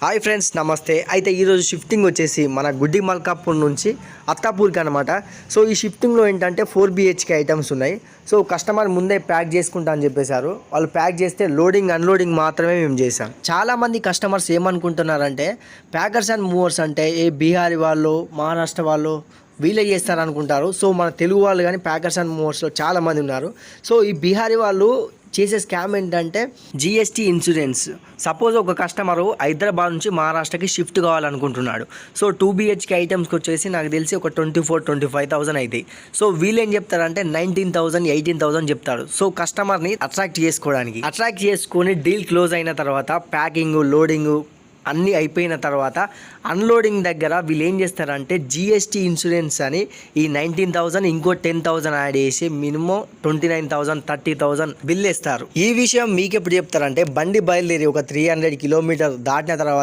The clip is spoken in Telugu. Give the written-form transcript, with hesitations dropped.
హాయ్ ఫ్రెండ్స్, నమస్తే. అయితే ఈరోజు షిఫ్టింగ్ వచ్చేసి మన గుడ్డి మల్కాపూర్ నుంచి అత్తాపూర్కి అనమాట. సో ఈ షిఫ్టింగ్లో ఏంటంటే 4 BHK ఐటమ్స్ ఉన్నాయి. సో కస్టమర్ ముందే ప్యాక్ చేసుకుంటా అని చెప్పేశారు. వాళ్ళు ప్యాక్ చేస్తే లోడింగ్ అన్లోడింగ్ మాత్రమే మేము చేసాం. చాలామంది కస్టమర్స్ ఏమనుకుంటున్నారంటే ప్యాకర్స్ అండ్ మూవర్స్ అంటే ఏ బీహారీ వాళ్ళు, మహారాష్ట్ర వాళ్ళు వీళ్ళే చేస్తారనుకుంటారు. సో మన తెలుగు వాళ్ళు కానీ ప్యాకర్స్ అండ్ మూవర్స్లో చాలామంది ఉన్నారు. సో ఈ బీహారీ వాళ్ళు చేసే స్కామ్ ఏంటంటే GST ఇన్సూరెన్స్. సపోజ్ ఒక కస్టమరు హైదరాబాద్ నుంచి మహారాష్ట్రకి షిఫ్ట్ కావాలనుకుంటున్నాడు. సో 2 BHK ఐటమ్స్కి వచ్చేసి నాకు తెలిసి ఒక 24,000-25,000 అవుతాయి. సో వీళ్ళు ఏం చెప్తారంటే 19,000, 18,000 చెప్తారు. సో కస్టమర్ని అట్రాక్ట్ చేసుకొని డీల్ క్లోజ్ అయిన తర్వాత ప్యాకింగ్, లోడింగ్ అన్నీ అయిపోయిన తర్వాత అన్లోడింగ్ దగ్గర వీళ్ళు ఏం చేస్తారంటే GST ఇన్సూరెన్స్ అని ఈ 19,000 ఇంకో 10,000 యాడ్ చేసి మినిమం 29,000, 30,000 బిల్ వేస్తారు. ఈ విషయం మీకు ఎప్పుడు చెప్తారంటే బండి బయలుదేరి ఒక 300 కిలోమీటర్ దాటిన తర్వాత